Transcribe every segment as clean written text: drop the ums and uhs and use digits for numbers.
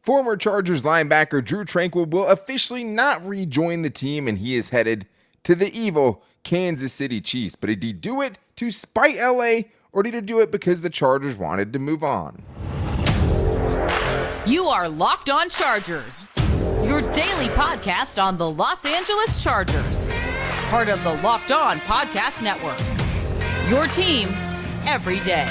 Former Chargers linebacker Drue Tranquill will officially not rejoin the team, and he is headed to the evil Kansas City Chiefs. But did he do it to spite LA, or did he do it because the Chargers wanted to move on? You are Locked On Chargers, your daily podcast on the Los Angeles Chargers, part of the Locked On Podcast Network, your team every day.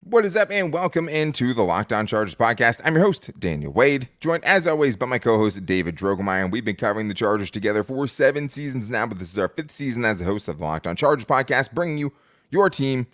What is up, and welcome into the Locked On Chargers podcast. I'm your host, Daniel Wade, joined as always by my co-host, David Drogemeyer, and we've been covering the Chargers together for 7 seasons now, but this is our 5th season as the host of the Locked On Chargers podcast, bringing you your team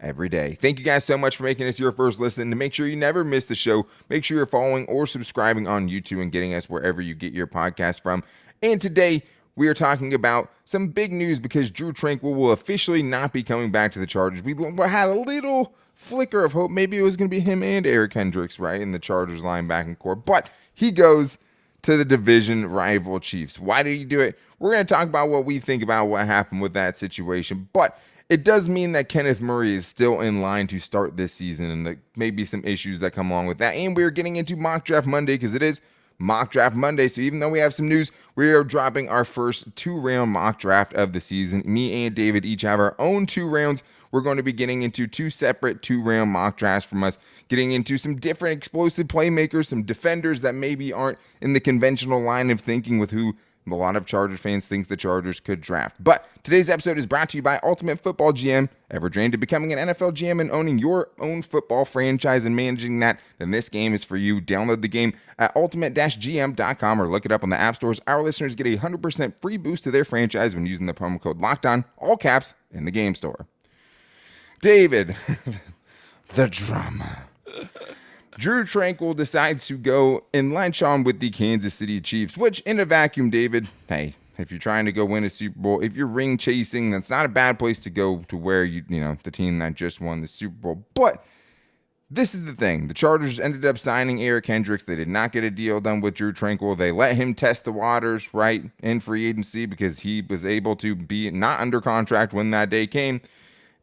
every day. Thank you guys so much for making us your first listen. To make sure you never miss the show, make sure you're following or subscribing on YouTube and getting us wherever you get your podcast from. And today, we are talking about some big news because Drue Tranquill will officially not be coming back to the Chargers. We had a little flicker of hope. Maybe it was going to be him and Eric Kendricks, right, in the Chargers linebacking core. But he goes to the division rival Chiefs. Why did he do it? We're going to talk about what we think about what happened with that situation. But it does mean that Kenneth Murray is still in line to start this season, and maybe some issues that come along with that. And we're getting into Mock Draft Monday because it is Mock Draft Monday. So even though we have some news, we are dropping our first 2-round mock draft of the season. Me and David each have our own 2 rounds. We're going to be getting into 2 separate 2-round mock drafts from us, getting into some different explosive playmakers, some defenders that maybe aren't in the conventional line of thinking with who a lot of Chargers fans think the Chargers could draft. But today's episode is brought to you by Ultimate Football GM. Ever dreamed of becoming an NFL GM and owning your own football franchise and managing that? Then this game is for you. Download the game at ultimate-gm.com or look it up on the app stores. Our listeners get a 100% free boost to their franchise when using the promo code LOCKEDON, all caps, in the game store. David, the drama. Drue Tranquill decides to go and lunch on with the Kansas City Chiefs, which in a vacuum, David, hey, if you're trying to go win a Super Bowl, if you're ring chasing, that's not a bad place to go to where you know, the team that just won the Super Bowl. But this is the thing. The Chargers ended up signing Eric Kendricks. They did not get a deal done with Drue Tranquill. They let him test the waters, right, in free agency because he was able to be not under contract when that day came.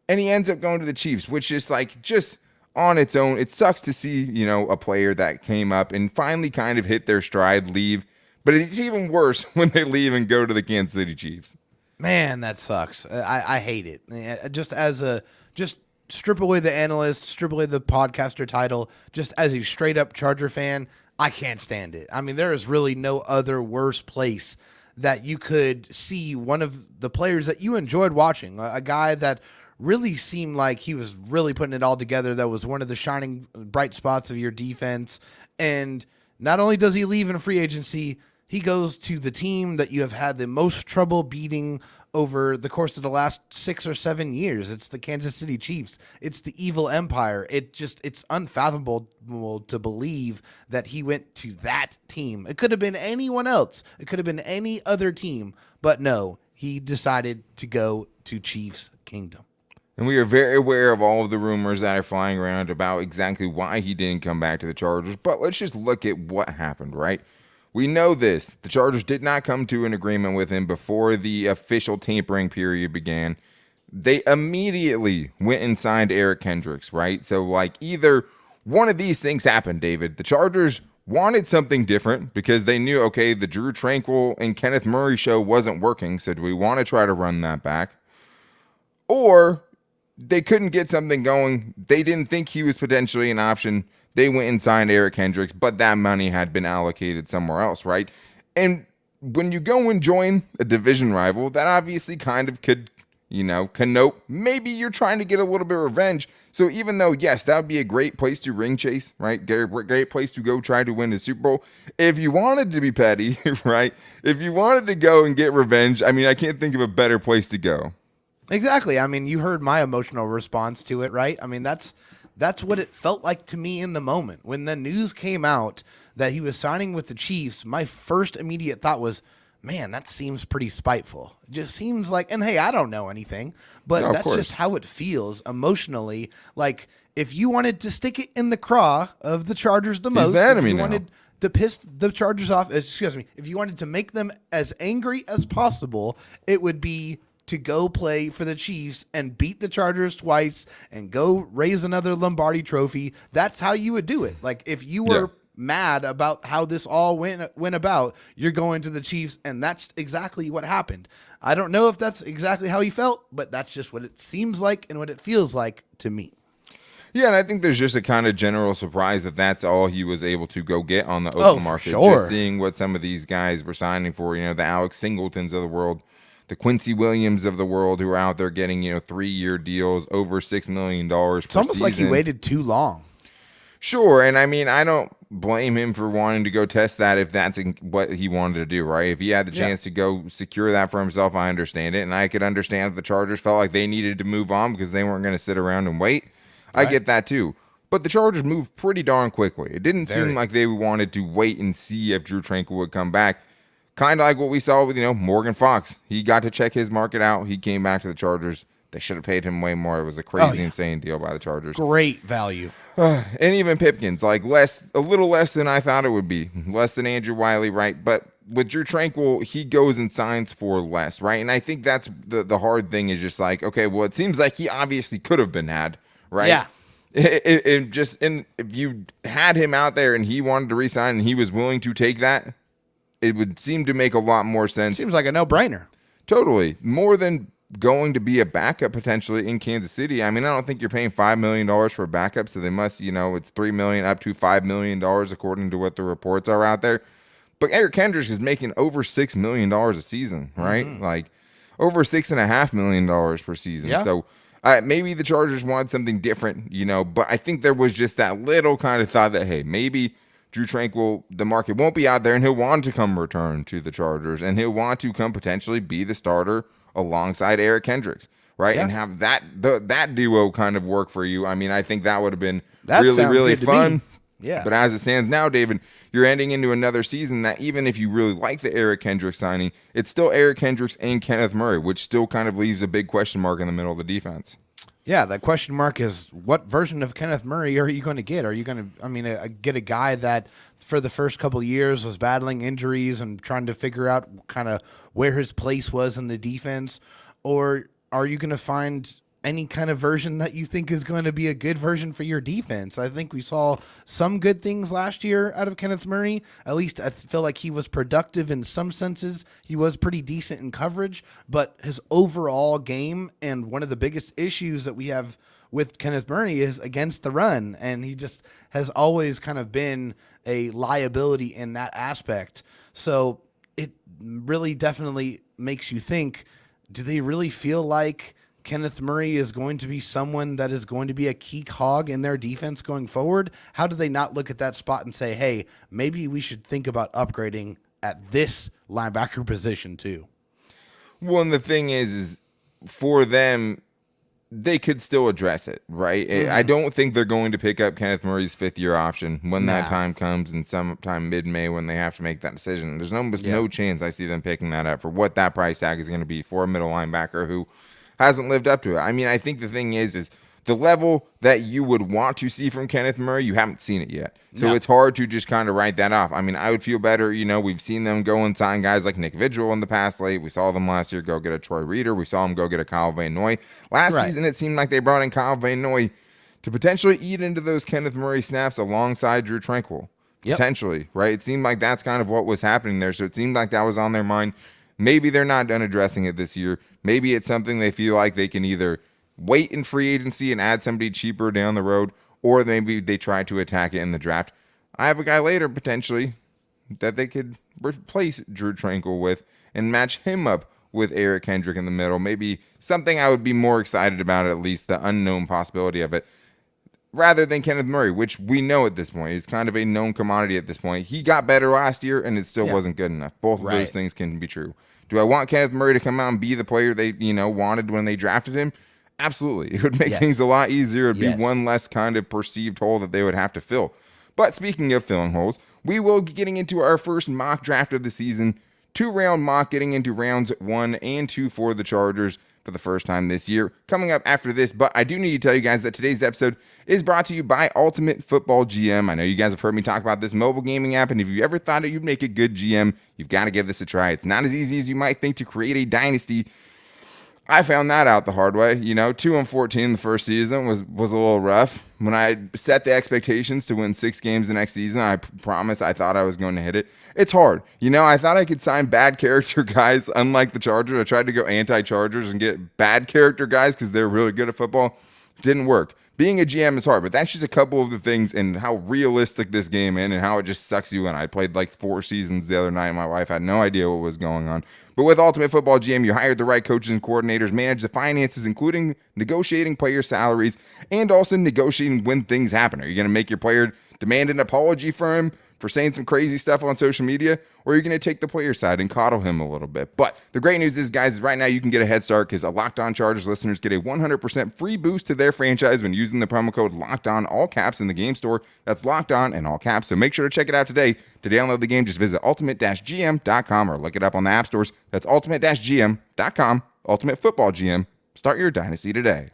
And he ends up going to the Chiefs, which is just on its own. It sucks to see, a player that came up and finally kind of hit their stride leave. But it's even worse when they leave and go to the Kansas City Chiefs. Man, that sucks. I hate it. Just strip away the analyst, strip away the podcaster title. Just as a straight up Charger fan, I can't stand it. I mean, there is really no other worse place that you could see one of the players that you enjoyed watching, a guy that really seemed like he was really putting it all together. That was one of the shining bright spots of your defense. And not only does he leave in free agency, he goes to the team that you have had the most trouble beating over the course of the last 6 or 7 years. It's the Kansas City Chiefs. It's the evil empire. It's unfathomable to believe that he went to that team. It could have been anyone else. It could have been any other team, but no, he decided to go to Chiefs Kingdom. And we are very aware of all of the rumors that are flying around about exactly why he didn't come back to the Chargers. But let's just look at what happened, right? We know this. The Chargers did not come to an agreement with him before the official tampering period began. They immediately went and signed Eric Kendricks, right? So, either one of these things happened, David. The Chargers wanted something different because they knew, okay, the Drue Tranquill and Kenneth Murray show wasn't working. So do we want to try to run that back? Or they couldn't get something going. They didn't think he was potentially an option. They went and signed Eric Kendricks, but that money had been allocated somewhere else, right? And when you go and join a division rival, that obviously kind of could, connote maybe you're trying to get a little bit of revenge. So even though, yes, that would be a great place to ring chase, right? Great place to go try to win the Super Bowl. If you wanted to be petty, right? If you wanted to go and get revenge, I can't think of a better place to go. Exactly. You heard my emotional response to it, right? That's what it felt like to me in the moment. When the news came out that he was signing with the Chiefs, my first immediate thought was, man, that seems pretty spiteful. It just seems like, and hey, I don't know anything, but no, that's just how it feels emotionally. Like, if you wanted to stick it in the craw of the Chargers the most, the enemy if you now. wanted to piss the Chargers off, if you wanted to make them as angry as possible, it would be to go play for the Chiefs and beat the Chargers twice and go raise another Lombardi trophy. That's how you would do it. Like, if you were mad about how this all went about, you're going to the Chiefs, and that's exactly what happened. I don't know if that's exactly how he felt, but that's just what it seems like and what it feels like to me. Yeah, and I think there's just a kind of general surprise that that's all he was able to go get on the open market. Sure. Just seeing what some of these guys were signing for, the Alex Singletons of the world, the Quincy Williams of the world, who are out there getting, 3-year deals, over $6 million per season. It's almost like he waited too long. Sure, and I mean, I don't blame him for wanting to go test that if that's what he wanted to do, right? If he had the chance to go secure that for himself, I understand it, and I could understand if the Chargers felt like they needed to move on because they weren't going to sit around and wait. Right. I get that too. But the Chargers moved pretty darn quickly. It didn't seem like they wanted to wait and see if Drue Tranquill would come back. Kind of like what we saw with, Morgan Fox. He got to check his market out. He came back to the Chargers. They should have paid him way more. It was a crazy, insane deal by the Chargers. Great value. And even Pipkins, like a little less than I thought it would be. Less than Andrew Wiley, right? But with Drue Tranquill, he goes and signs for less, right? And I think that's the hard thing is just like, okay, well, it seems like he obviously could have been had, right? Yeah. If you had him out there and he wanted to resign and he was willing to take that, it would seem to make a lot more sense. Seems like a no-brainer. Totally. More than going to be a backup potentially in Kansas City. I mean, I don't think you're paying $5 million for a backup, so they must, it's $3 million up to $5 million according to what the reports are out there. But Eric Kendricks is making over $6 million a season, right? Mm-hmm. Like over $6.5 million per season. Yeah. So maybe the Chargers wanted something different, but I think there was just that little kind of thought that, hey, maybe Drue Tranquill, the market won't be out there, and he'll want to come return to the Chargers, and he'll want to come potentially be the starter alongside Eric Kendricks, right? Yeah. And have that duo kind of work for you. I mean, I think that would have been really fun. Yeah. But as it stands now, David, you're ending into another season that even if you really like the Eric Kendricks signing, it's still Eric Kendricks and Kenneth Murray, which still kind of leaves a big question mark in the middle of the defense. Yeah, that question mark is, what version of Kenneth Murray are you going to get? Are you going to, get a guy that for the first couple of years was battling injuries and trying to figure out kind of where his place was in the defense? Or are you going to find any kind of version that you think is going to be a good version for your defense? I think we saw some good things last year out of Kenneth Murray. At least I feel like he was productive in some senses. He was pretty decent in coverage, but his overall game, and one of the biggest issues that we have with Kenneth Murray is against the run, and he just has always kind of been a liability in that aspect. So it really definitely makes you think, do they really feel like Kenneth Murray is going to be someone that is going to be a key cog in their defense going forward? How do they not look at that spot and say, hey, maybe we should think about upgrading at this linebacker position too? Well, and the thing is for them, they could still address it, right? Mm-hmm. I don't think they're going to pick up Kenneth Murray's 5th-year option when that time comes, and sometime mid-May when they have to make that decision. There's almost no chance I see them picking that up for what that price tag is going to be for a middle linebacker who hasn't lived up to it. I mean, I think the thing is the level that you would want to see from Kenneth Murray, you haven't seen it yet. So it's hard to just kind of write that off. I mean, I would feel better, we've seen them go and sign guys like Nick Vigil in the past late. We saw them last year go get a Troy Reeder. We saw them go get a Kyle Van Noy. Last season, it seemed like they brought in Kyle Van Noy to potentially eat into those Kenneth Murray snaps alongside Drue Tranquill. Potentially, right? It seemed like that's kind of what was happening there. So it seemed like that was on their mind. Maybe they're not done addressing it this year. Maybe it's something they feel like they can either wait in free agency and add somebody cheaper down the road, or maybe they try to attack it in the draft. I have a guy later, potentially, that they could replace Drue Tranquill with and match him up with Eric Kendricks in the middle. Maybe something I would be more excited about, at least the unknown possibility of it, rather than Kenneth Murray, which we know at this point is kind of a known commodity at this point. He got better last year, and it still wasn't good enough. Both of those things can be true. Do I want Kenneth Murray to come out and be the player they, wanted when they drafted him? Absolutely. It would make things a lot easier. It would be one less kind of perceived hole that they would have to fill. But speaking of filling holes, we will be getting into our first mock draft of the season. 2-round mock getting into rounds 1 and 2 for the Chargers. for the first time this year. Coming up after this, but I do need to tell you guys that today's episode is brought to you by Ultimate Football GM. I know you guys have heard me talk about this mobile gaming app, and if you ever thought that you'd make a good GM, you've got to give this a try. It's not as easy as you might think to create a dynasty. I found that out the hard way. 2-14 the first season was a little rough. When I set the expectations to win 6 games the next season, I promise I thought I was going to hit it. It's hard. I thought I could sign bad character guys, unlike the Chargers. I tried to go anti-Chargers and get bad character guys because they're really good at football. Didn't work. Being a GM is hard, but that's just a couple of the things and how realistic this game is and how it just sucks you in. I played like 4 seasons the other night, and my wife had no idea what was going on. But with Ultimate Football GM, you hired the right coaches and coordinators, manage the finances, including negotiating player salaries, and also negotiating when things happen. Are you going to make your player demand an apology for him for saying some crazy stuff on social media, or are you going to take the player side and coddle him a little bit? But the great news is, guys, right now you can get a head start because Locked On Chargers listeners get a 100% free boost to their franchise when using the promo code Locked On, all caps, in the game store. That's Locked On and all caps. So make sure to check it out today. To download the game, just visit ultimate-gm.com or look it up on the app stores. That's ultimate-gm.com. Ultimate Football GM. Start your dynasty today.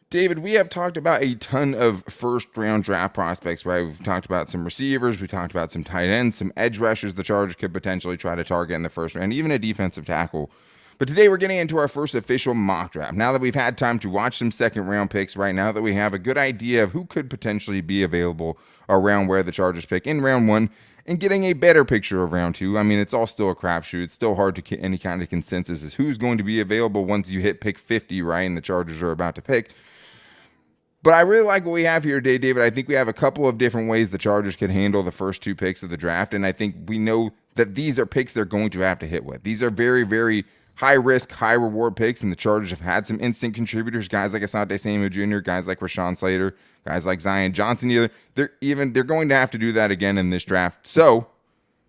David, we have talked about a ton of first-round draft prospects, right? We've talked about some receivers. We talked about some tight ends, some edge rushers the Chargers could potentially try to target in the first round, even a defensive tackle. But today we're getting into our first official mock draft. Now that we've had time to watch some second-round picks, right now that we have a good idea of who could potentially be available around where the Chargers pick in round 1 and getting a better picture of round 2. I mean, it's all still a crapshoot. It's still hard to get any kind of consensus as who's going to be available once you hit pick 50, right, and the Chargers are about to pick. But I really like what we have here today, David. I think we have a couple of different ways the Chargers can handle the first 2 picks of the draft, and I think we know that these are picks they're going to have to hit with. These are very, very high-risk, high-reward picks, and the Chargers have had some instant contributors, guys like Asante Samuel Jr., guys like Rashawn Slater, guys like Zion Johnson. They're going to have to do that again in this draft. So,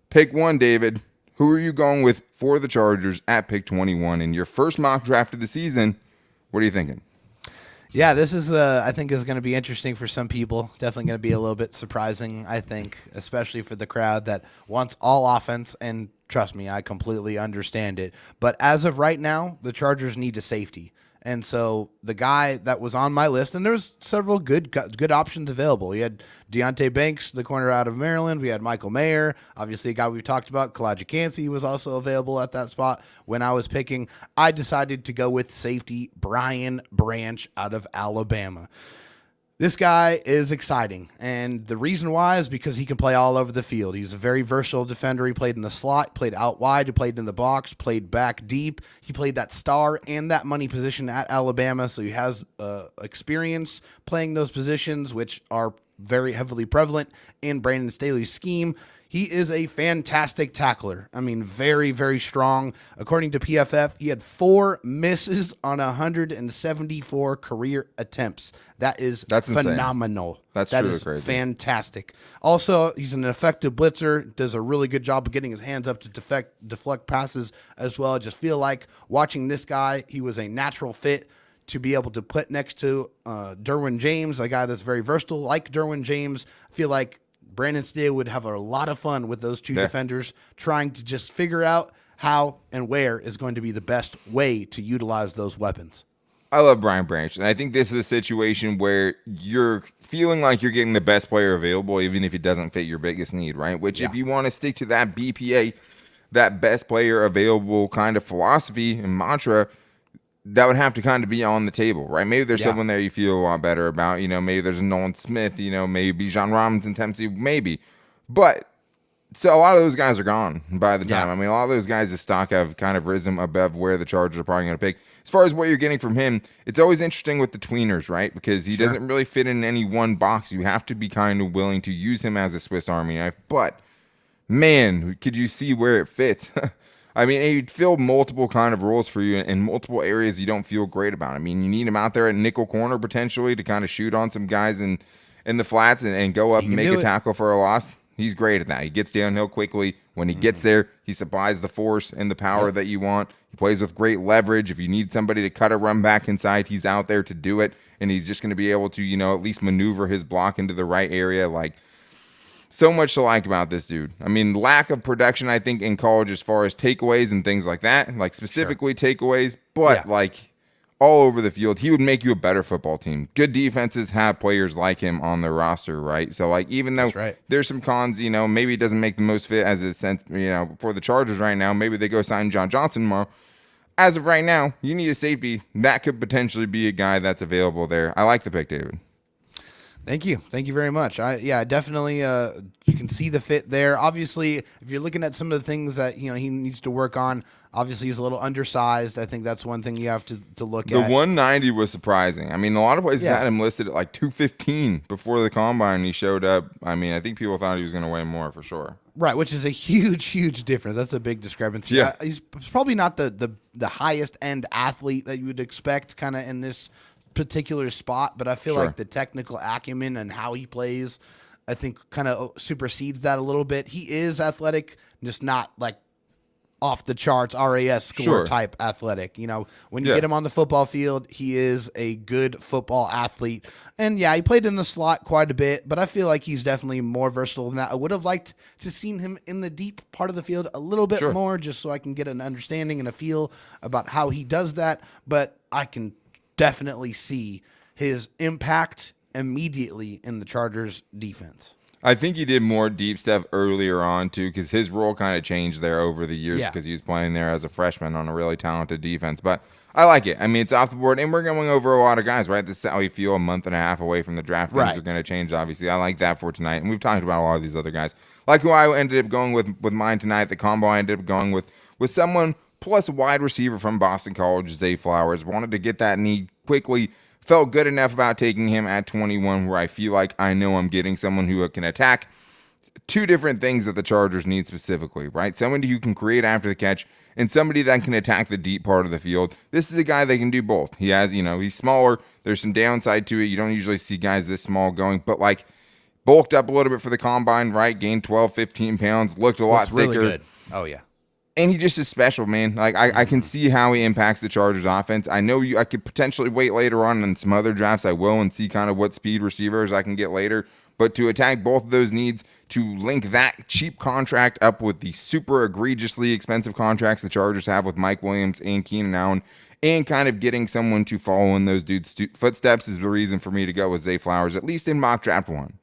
pick 1, David. Who are you going with for the Chargers at pick 21 in your first mock draft of the season? What are you thinking? Yeah, this is, I think, is going to be interesting for some people. Definitely going to be a little bit surprising, I think, especially for the crowd that wants all offense. And trust me, I completely understand it. But as of right now, the Chargers need a safety. And so the guy that was on my list, and there's several good options available. You had Deonte Banks, the corner out of Maryland. We had Michael Mayer, obviously a guy we've talked about. Kalijah Kancey was also available at that spot. When I was picking, I decided to go with safety Brian Branch out of Alabama. This guy is exciting, and the reason why is because he can play all over the field. He's a very versatile defender. He played in the slot, played out wide, he played in the box, played back deep. He played that star and that money position at Alabama, so he has experience playing those positions, which are very heavily prevalent in Brandon Staley's scheme. He is a fantastic tackler. I mean, very, very strong. According to PFF, he had 4 misses on 174 career attempts. That's phenomenal. That's that truly is crazy. Fantastic. Also, he's an effective blitzer, does a really good job of getting his hands up to deflect passes as well. I just feel like watching this guy, he was a natural fit to be able to put next to Derwin James, a guy that's very versatile like Derwin James. I feel like Brandon Staley would have a lot of fun with those 2 defenders trying to just figure out how and where is going to be the best way to utilize those weapons. I love Brian Branch, and I think this is a situation where you're feeling like you're getting the best player available, even if it doesn't fit your biggest need, right? Which, if you want to stick to that BPA, that best player available kind of philosophy and mantra, that would have to kind of be on the table, right? Maybe there's someone there you feel a lot better about. Maybe there's a Nolan Smith, maybe Bijan Robinson, Tempsey, maybe. But so a lot of those guys are gone by the time. I mean, a lot of those guys' stock have kind of risen above where the Chargers are probably going to pick. As far as what you're getting from him, it's always interesting with the tweeners, right? Because he doesn't really fit in any one box. You have to be kind of willing to use him as a Swiss Army knife. But, man, could you see where it fits? I mean, he'd fill multiple kind of roles for you in multiple areas you don't feel great about. I mean, you need him out there at nickel corner potentially to kind of shoot on some guys in the flats and go up and make a tackle for a loss. He's great at that. He gets downhill quickly. When he gets there, he supplies the force and the power that you want. He plays with great leverage. If you need somebody to cut a run back inside, he's out there to do it. And he's just going to be able to, at least maneuver his block into the right area. So much to like about this dude. I mean, lack of production, I think, in college as far as takeaways and things like that, like specifically takeaways, but like all over the field, he would make you a better football team. Good defenses have players like him on their roster, right? So, like, even though there's some cons, maybe it doesn't make the most fit as a sense, for the Chargers right now. Maybe they go sign John Johnson tomorrow. As of right now, you need a safety. That could potentially be a guy that's available there. I like the pick, David. Thank you very much. Definitely. You can see the fit there. Obviously, if you're looking at some of the things that he needs to work on, obviously he's a little undersized. I think that's one thing you have to look at. The 190 was surprising. I mean, a lot of places had him listed at like 215 before the combine. He showed up. I mean, I think people thought he was going to weigh more for sure. Right, which is a huge difference. That's a big discrepancy. Yeah, he's probably not the highest end athlete that you would expect, kind of in this particular spot, but I feel like the technical acumen and how he plays, I think, kind of supersedes that a little bit. He is athletic, just not like off the charts RAS score type athletic. When you get him on the football field, he is a good football athlete. And he played in the slot quite a bit, but I feel like he's definitely more versatile than that. I would have liked to seen him in the deep part of the field a little bit more, just so I can get an understanding and a feel about how he does that. But I can definitely see his impact immediately in the Chargers defense. I think he did more deep stuff earlier on too, because his role kind of changed there over the years because he was playing there as a freshman on a really talented defense. But I like it. I mean, it's off the board, and we're going over a lot of guys, right? This is how we feel a month and a half away from the draft. Things are going to change, obviously. I like that for tonight, and we've talked about a lot of these other guys. Like who I ended up going with mine tonight, the combo I ended up going with someone plus a wide receiver from Boston College, Zay Flowers. Wanted to get that knee quickly. Felt good enough about taking him at 21 where I feel like I know I'm getting someone who can attack. Two different things that the Chargers need specifically, right? Somebody who can create after the catch and somebody that can attack the deep part of the field. This is a guy that can do both. He has, he's smaller. There's some downside to it. You don't usually see guys this small going, but like bulked up a little bit for the combine, right? Gained 12, 15 pounds, looked a lot thicker. Really good. Oh, yeah. And he just is special, man. Like I can see how he impacts the Chargers offense. I know I could potentially wait later on in some other drafts. I will and see kind of what speed receivers I can get later. But to attack both of those needs, to link that cheap contract up with the super egregiously expensive contracts the Chargers have with Mike Williams and Keenan Allen, and kind of getting someone to follow in those dudes' footsteps is the reason for me to go with Zay Flowers, at least in mock draft one.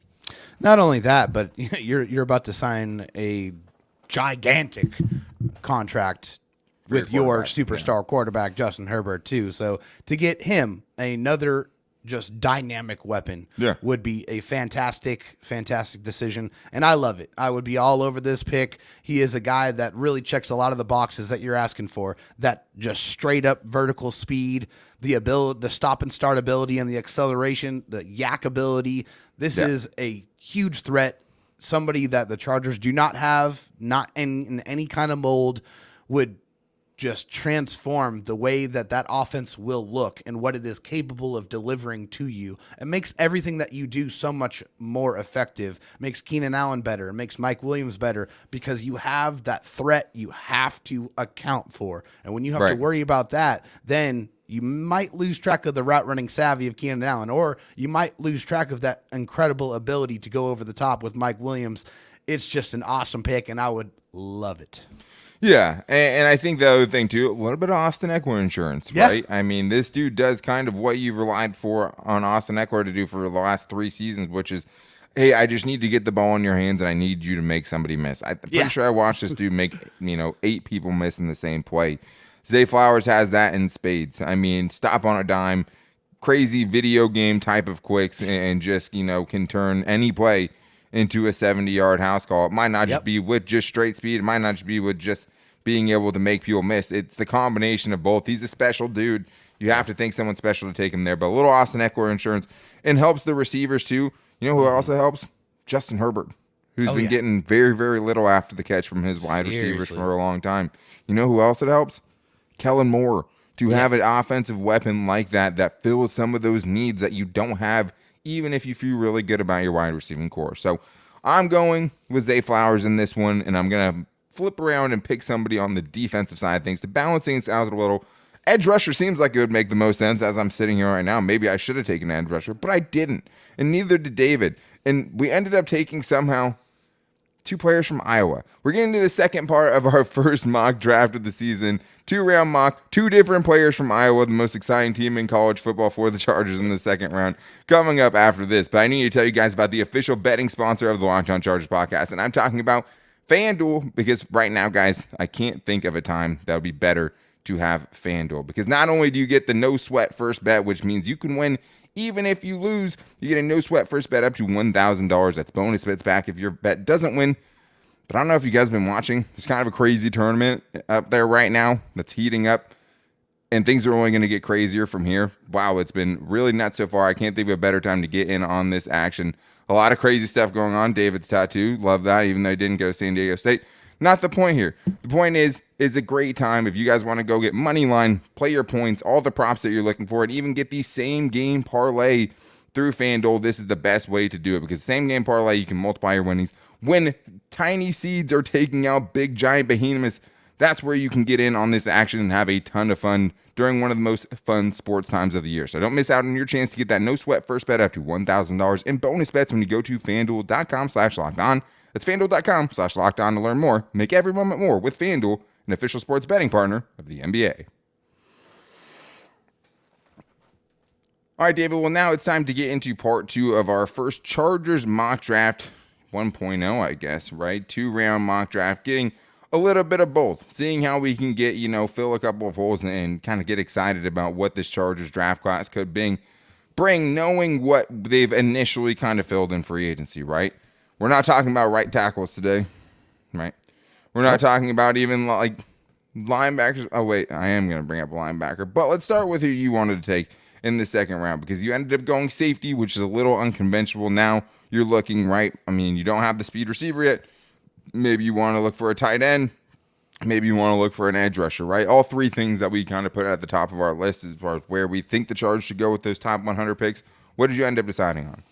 Not only that, but you're about to sign a gigantic contract with your superstar quarterback, Justin Herbert, too. So to get him another just dynamic weapon would be a fantastic decision. And I love it. I would be all over this pick. He is a guy that really checks a lot of the boxes that you're asking for. That just straight up vertical speed, the ability, the stop and start ability, and the acceleration, the yak ability. This is a huge threat. Somebody that the Chargers do not have, not in any kind of mold, would just transform the way that offense will look and what it is capable of delivering to you. It makes everything that you do so much more effective. Makes Keenan Allen better. Makes Mike Williams better because you have that threat you have to account for. And when you have to worry about that, then you might lose track of the route running savvy of Keenan Allen, or you might lose track of that incredible ability to go over the top with Mike Williams. It's just an awesome pick, and I would love it. Yeah, and I think the other thing, too, a little bit of Austin Eckler insurance, right? I mean, this dude does kind of what you've relied for on Austin Eckler to do for the last 3 seasons, which is, hey, I just need to get the ball in your hands, and I need you to make somebody miss. I'm pretty sure I watched this dude make, 8 people miss in the same play. Zay Flowers has that in spades. I mean, stop on a dime, crazy video game type of quicks, and just, can turn any play into a 70-yard house call. It might not just be with just straight speed. It might not just be with just being able to make people miss. It's the combination of both. He's a special dude. You have to think someone special to take him there. But a little Austin Eckler insurance, and helps the receivers too. You know who also helps? Justin Herbert, who's been getting very, very little after the catch from his wide receivers for a long time. You know who else it helps? Kellen Moore. To have an offensive weapon like that fills some of those needs that you don't have, even if you feel really good about your wide receiving core. So I'm going with Zay Flowers in this one, and I'm going to flip around and pick somebody on the defensive side of things to balance things out a little. Edge rusher seems like it would make the most sense as I'm sitting here right now. Maybe I should have taken an edge rusher, but I didn't, and neither did David. And we ended up taking somehow 2 players from Iowa. We're getting to the second part of our first mock draft of the season. 2-round mock, 2 different players from Iowa, the most exciting team in college football for the Chargers in the second round, coming up after this. But I need to tell you guys about the official betting sponsor of the Locked On Chargers podcast, and I'm talking about FanDuel, because right now, guys, I can't think of a time that would be better to have FanDuel, because not only do you get the no sweat first bet, which means you can win even if you lose. You get a no sweat first bet up to $1,000. That's bonus bets back if your bet doesn't win. But I don't know if you guys have been watching. It's kind of a crazy tournament up there right now that's heating up, and things are only going to get crazier from here. Wow, it's been really nuts so far. I can't think of a better time to get in on this action. A lot of crazy stuff going on. David's tattoo, love that, even though he didn't go to San Diego State. Not the point here. The point is, it's a great time if you guys want to go get money line, play your points, all the props that you're looking for, and even get the same game parlay through FanDuel. This is the best way to do it, because same game parlay, you can multiply your winnings. When tiny seeds are taking out big giant behemoths, that's where you can get in on this action and have a ton of fun during one of the most fun sports times of the year. So don't miss out on your chance to get that no sweat first bet up to $1,000 in bonus bets when you go to FanDuel.com/lockedon. That's FanDuel.com/lockedon to learn more. Make every moment more with FanDuel, an official sports betting partner of the NBA. All right, David. Well, now it's time to get into part 2 of our first Chargers mock draft 1.0, I guess, right? 2-round mock draft, getting a little bit of both, seeing how we can get, fill a couple of holes and kind of get excited about what this Chargers draft class could bring, knowing what they've initially kind of filled in free agency, right? We're not talking about right tackles today, right? We're not talking about even like linebackers. Oh, wait, I am going to bring up a linebacker. But let's start with who you wanted to take in the second round, because you ended up going safety, which is a little unconventional. Now you're looking, right? I mean, you don't have the speed receiver yet. Maybe you want to look for a tight end. Maybe you want to look for an edge rusher, right? All 3 things that we kind of put at the top of our list as far as where we think the Chargers should go with those top 100 picks. What did you end up deciding on?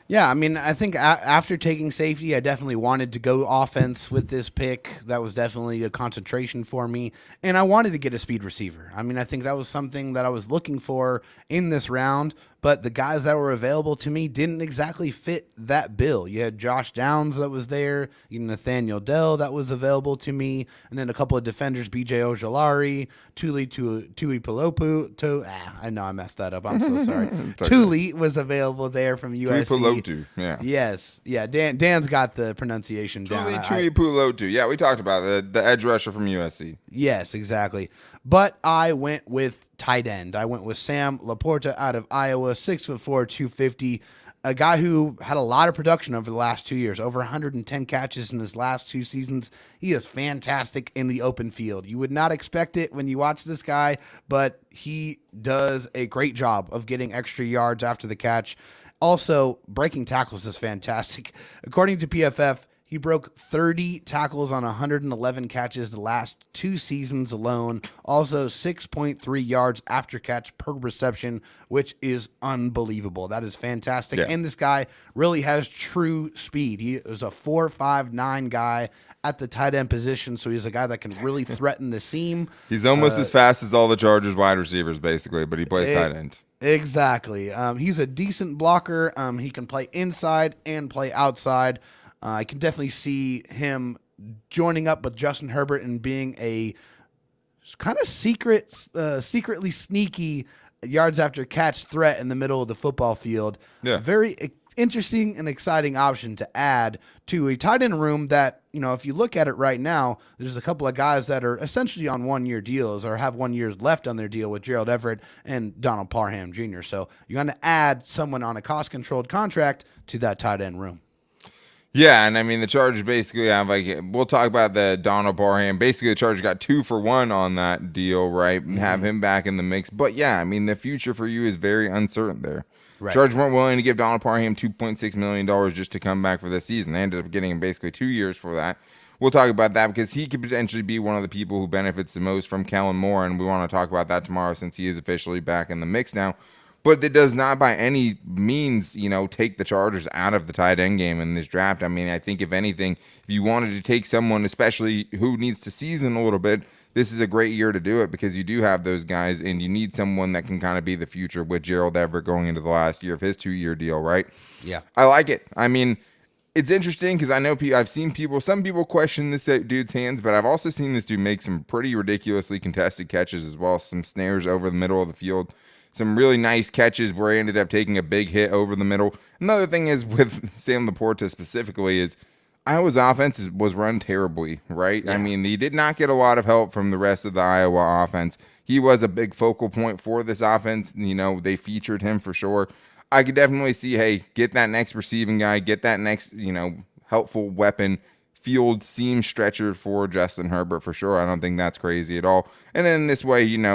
Yeah, I mean, I think after taking safety, I definitely wanted to go offense with this pick. That was definitely a concentration for me. And I wanted to get a speed receiver. I mean, I think that was something that I was looking for in this round. But the guys that were available to me didn't exactly fit that bill. You had Josh Downs that was there, you had Nathaniel Dell that was available to me, and then a couple of defenders, B.J. Ojolari, Tuli Pulopu. I know I messed that up. I'm so sorry. Tuli was available there from USC. Tuli Pulotu, yeah. Yes. Yeah, Dan's got the pronunciation down. Tuli Pulotu. Yeah, we talked about the edge rusher from USC. Yes, exactly. But I went with tight end. I went with Sam LaPorta out of Iowa, 6'4", 250, a guy who had a lot of production over the last 2 years, over 110 catches in his last 2 seasons. He is fantastic in the open field. You would not expect it when you watch this guy, but he does a great job of getting extra yards after the catch. Also, breaking tackles is fantastic. According to PFF, he broke 30 tackles on 111 catches the last 2 seasons alone. Also, 6.3 yards after catch per reception, which is unbelievable. That is fantastic. Yeah. And this guy really has true speed. He is a 4.59 guy at the tight end position, so he's a guy that can really threaten the seam. He's almost as fast as all the Chargers wide receivers, basically, but he plays tight end. Exactly. He's a decent blocker. He can play inside and play outside. I can definitely see him joining up with Justin Herbert and being a kind of secretly sneaky yards after catch threat in the middle of the football field. Yeah. Very interesting and exciting option to add to a tight end room that, if you look at it right now, there's a couple of guys that are essentially on 1-year deals or have 1 year left on their deal with Gerald Everett and Donald Parham Jr. So you're going to add someone on a cost-controlled contract to that tight end room. Yeah, and I mean, the Chargers basically have, we'll talk about the Donald Parham. Basically, the Chargers got 2 for 1 on that deal, right? And have him back in the mix. But yeah, I mean, the future for you is very uncertain there. Right. Chargers weren't willing to give Donald Parham $2.6 million just to come back for this season. They ended up getting him basically 2 years for that. We'll talk about that because he could potentially be one of the people who benefits the most from Kellen Moore, and we want to talk about that tomorrow since he is officially back in the mix now. But it does not by any means, take the Chargers out of the tight end game in this draft. I mean, I think if anything, if you wanted to take someone, especially who needs to season a little bit, this is a great year to do it because you do have those guys and you need someone that can kind of be the future with Gerald Everett going into the last year of his 2-year deal, right? Yeah. I like it. I mean, It's interesting because I know I've seen some people question this dude's hands, but I've also seen this dude make some pretty ridiculously contested catches as well. Some snares over the middle of the field, some really nice catches where he ended up taking a big hit over the middle. Another thing is with Sam LaPorta specifically is Iowa's offense was run terribly, right? Yeah. I mean, he did not get a lot of help from the rest of the Iowa offense. He was a big focal point for this offense. They featured him for sure. I could definitely see, hey, get that next receiving guy, get that next, helpful weapon, field seam stretcher for Justin Herbert for sure. I don't think that's crazy at all. And then this way, you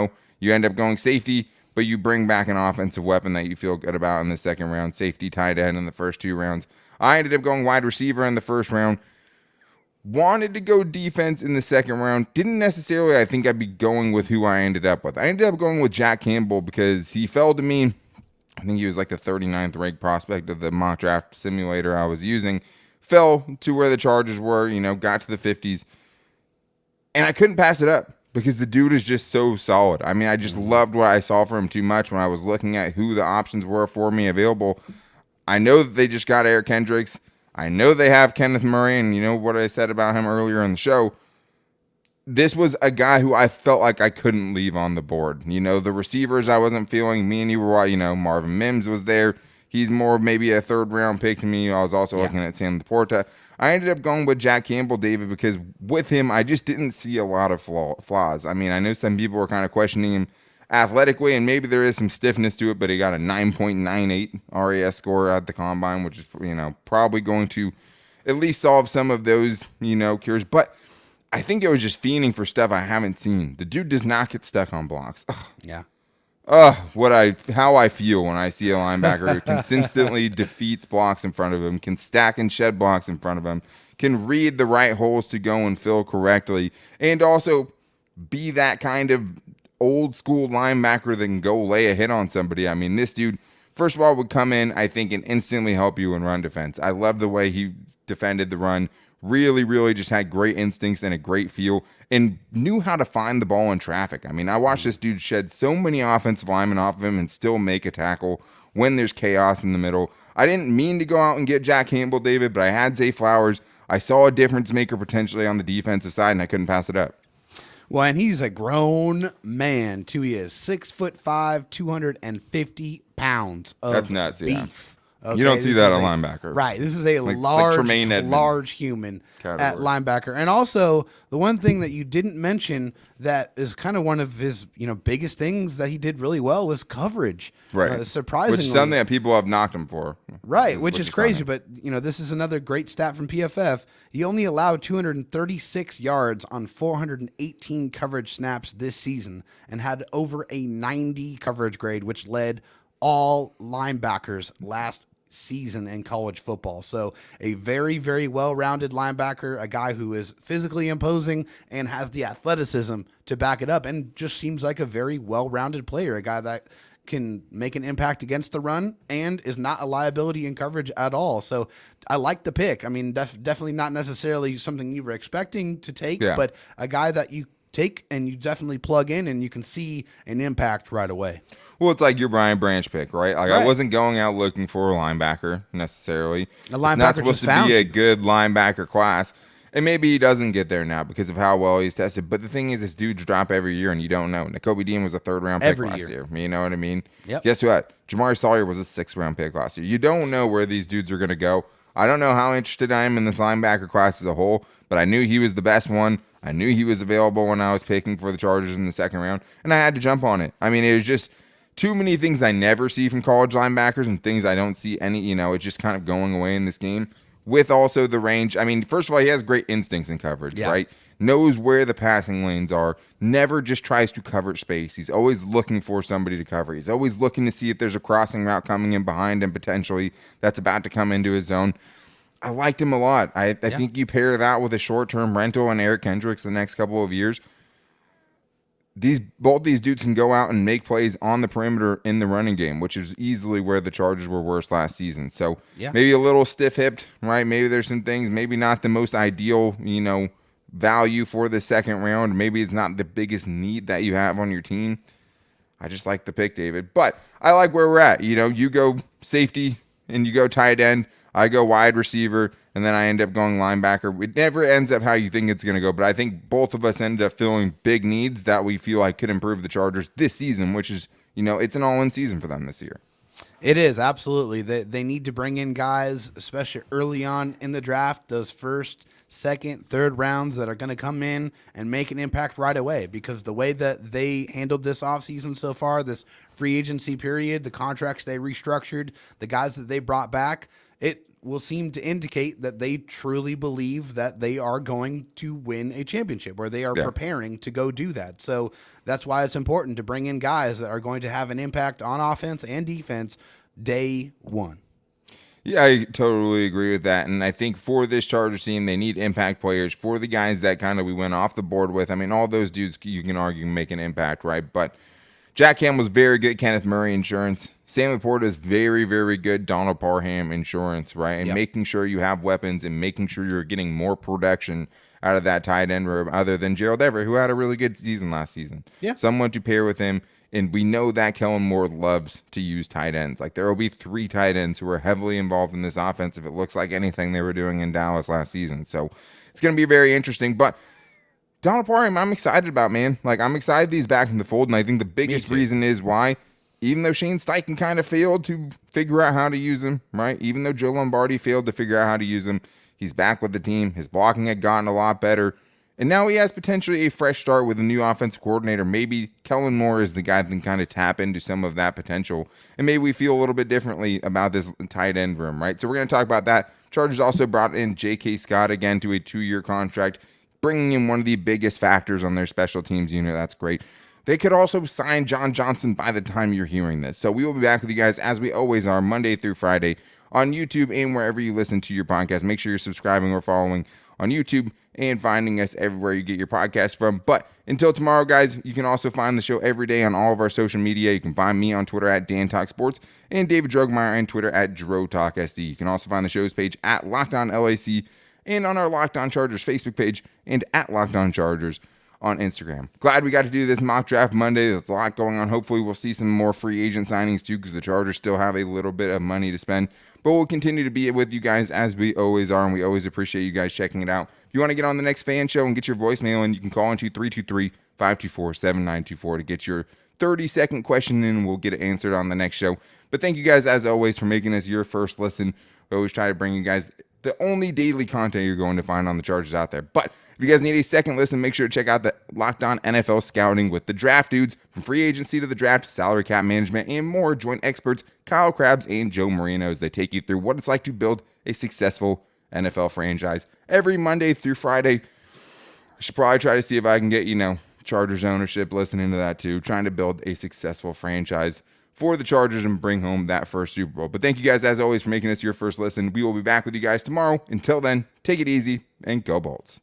end up going safety, but you bring back an offensive weapon that you feel good about in the second round, safety, tight end in the first 2 rounds. I ended up going wide receiver in the first round. Wanted to go defense in the second round. Didn't necessarily, I think I'd be going with who I ended up with. I ended up going with Jack Campbell because he fell to me. I think he was like the 39th ranked prospect of the mock draft simulator I was using. Fell to where the Chargers were, got to the 50s. And I couldn't pass it up because the dude is just so solid. I mean, I just loved what I saw from him too much when I was looking at who the options were for me available. I know that they just got Eric Kendricks. I know they have Kenneth Murray, and you know what I said about him earlier in the show. This was a guy who I felt like I couldn't leave on the board. The receivers I wasn't feeling. Me and you were, Marvin Mims was there. He's more maybe a third-round pick to me. I was also looking at Sam LaPorta. I ended up going with Jack Campbell, David, because with him, I just didn't see a lot of flaws. I mean, I know some people were kind of questioning him athletically, and maybe there is some stiffness to it, but he got a 9.98 RAS score at the combine, which is, probably going to at least solve some of those, cures. But I think it was just fiending for stuff I haven't seen. The dude does not get stuck on blocks. Ugh. Yeah. How I feel when I see a linebacker who consistently defeats blocks in front of him, can stack and shed blocks in front of him, can read the right holes to go and fill correctly, and also be that kind of old school linebacker that can go lay a hit on somebody. I mean, this dude, first of all, would come in, I think, and instantly help you in run defense. I love the way he defended the run. Really, really just had great instincts and a great feel and knew how to find the ball in traffic. I mean, I watched this dude shed so many offensive linemen off of him and still make a tackle when there's chaos in the middle. I didn't mean to go out and get Jack Campbell, David, but I had Zay Flowers. I saw a difference maker potentially on the defensive side, and I couldn't pass it up. Well, and he's a grown man, too. He is 6'5", 250 pounds of That's nuts, beef. Yeah. Okay, you don't see that at linebacker. Right. This is a large human category. At linebacker. And also, the one thing that you didn't mention that is kind of one of his biggest things that he did really well was coverage. Right. Surprisingly. Which is something that people have knocked him for. Right, which is crazy. Funny. But, this is another great stat from PFF. He only allowed 236 yards on 418 coverage snaps this season and had over a 90 coverage grade, which led all linebackers last season in college football. So a very, very well-rounded linebacker, a guy who is physically imposing and has the athleticism to back it up, and just seems like a very well-rounded player, a guy that can make an impact against the run and is not a liability in coverage at all. So I like the pick. I mean, definitely not necessarily something you were expecting to take, but a guy that you take and you definitely plug in and you can see an impact right away. Well, it's like your Brian Branch pick, right? Like, right. I wasn't going out looking for a linebacker necessarily. A linebacker it's not supposed to be a good linebacker class. And maybe he doesn't get there now because of how well he's tested. But the thing is, this dudes drop every year, and you don't know. Nakobe Dean was a third-round pick last year. You know what I mean? Yep. Guess what? Jamari Sawyer was a sixth-round pick last year. You don't know where these dudes are going to go. I don't know how interested I am in this linebacker class as a whole, but I knew he was the best one. I knew he was available when I was picking for the Chargers in the second round, and I had to jump on it. I mean, it was just too many things I never see from college linebackers and things I don't see any, it's just kind of going away in this game. With also the range. I mean, first of all, he has great instincts in coverage, right? Knows where the passing lanes are. Never just tries to cover space. He's always looking for somebody to cover. He's always looking to see if there's a crossing route coming in behind him potentially that's about to come into his zone. I liked him a lot. I think you pair that with a short-term rental and Eric Kendricks the next couple of years. Both these dudes can go out and make plays on the perimeter in the running game, which is easily where the Chargers were worse last season. So maybe a little stiff-hipped, right? Maybe there's some things, maybe not the most ideal, value for the second round. Maybe it's not the biggest need that you have on your team. I just like the pick, David. But I like where we're at. You go safety and you go tight end. I go wide receiver, and then I end up going linebacker. It never ends up how you think it's going to go, but I think both of us ended up filling big needs that we feel like could improve the Chargers this season, which is, it's an all-in season for them this year. It is, absolutely. They need to bring in guys, especially early on in the draft, those first, second, third rounds that are going to come in and make an impact right away, because the way that they handled this offseason so far, this free agency period, the contracts they restructured, the guys that they brought back, it will seem to indicate that they truly believe that they are going to win a championship, or they are preparing to go do that. So that's why it's important to bring in guys that are going to have an impact on offense and defense day one. Yeah, I totally agree with that. And I think for this Chargers team, they need impact players. For the guys that kind of we went off the board with, I mean, all those dudes you can argue make an impact, right? But Jack Campbell was very good Kenneth Murray insurance. Sam LaPorta is very, very good Donald Parham insurance, right? And making sure you have weapons and making sure you're getting more production out of that tight end room, other than Gerald Everett, who had a really good season last season. Yeah. Someone to pair with him. And we know that Kellen Moore loves to use tight ends. Like, there will be 3 tight ends who are heavily involved in this offense if it looks like anything they were doing in Dallas last season. So it's going to be very interesting. But Donald Parham, I'm excited about, man. Like, I'm excited he's back in the fold. And I think the biggest reason is why, even though Shane Steichen kind of failed to figure out how to use him, right? Even though Joe Lombardi failed to figure out how to use him, he's back with the team. His blocking had gotten a lot better. And now he has potentially a fresh start with a new offensive coordinator. Maybe Kellen Moore is the guy that can kind of tap into some of that potential. And maybe we feel a little bit differently about this tight end room, right? So we're going to talk about that. Chargers also brought in J.K. Scott again to a 2-year contract, bringing in one of the biggest factors on their special teams unit. That's great. They could also sign John Johnson by the time you're hearing this. So we will be back with you guys, as we always are, Monday through Friday on YouTube and wherever you listen to your podcast. Make sure you're subscribing or following on YouTube and finding us everywhere you get your podcast from. But until tomorrow, guys, you can also find the show every day on all of our social media. You can find me on Twitter at DanTalkSports and David Drogemeyer on Twitter at DroTalkSD. You can also find the show's page at Locked On LAC and on our Locked On Chargers Facebook page and at Locked On Chargers on Instagram. Glad we got to do this mock draft Monday. There's a lot going on. Hopefully we'll see some more free agent signings too, because the Chargers still have a little bit of money to spend. But we'll continue to be with you guys as we always are, and we always appreciate you guys checking it out. If you want to get on the next fan show and get your voicemail in, you can call into 323-524-7924 to get your 30-second question in, and we'll get it answered on the next show. But thank you guys, as always, for making us your first listen. We always try to bring you guys the only daily content you're going to find on the Chargers out there. But if you guys need a second listen, make sure to check out the Locked On NFL Scouting with the Draft Dudes. From free agency to the draft, salary cap management, and more, join experts Kyle Krabs and Joe Marino as they take you through what it's like to build a successful NFL franchise every Monday through Friday. I should probably try to see if I can get, Chargers ownership listening to that too, trying to build a successful franchise for the Chargers and bring home that first Super Bowl. But thank you guys, as always, for making this your first listen. We will be back with you guys tomorrow. Until then, take it easy and go Bolts.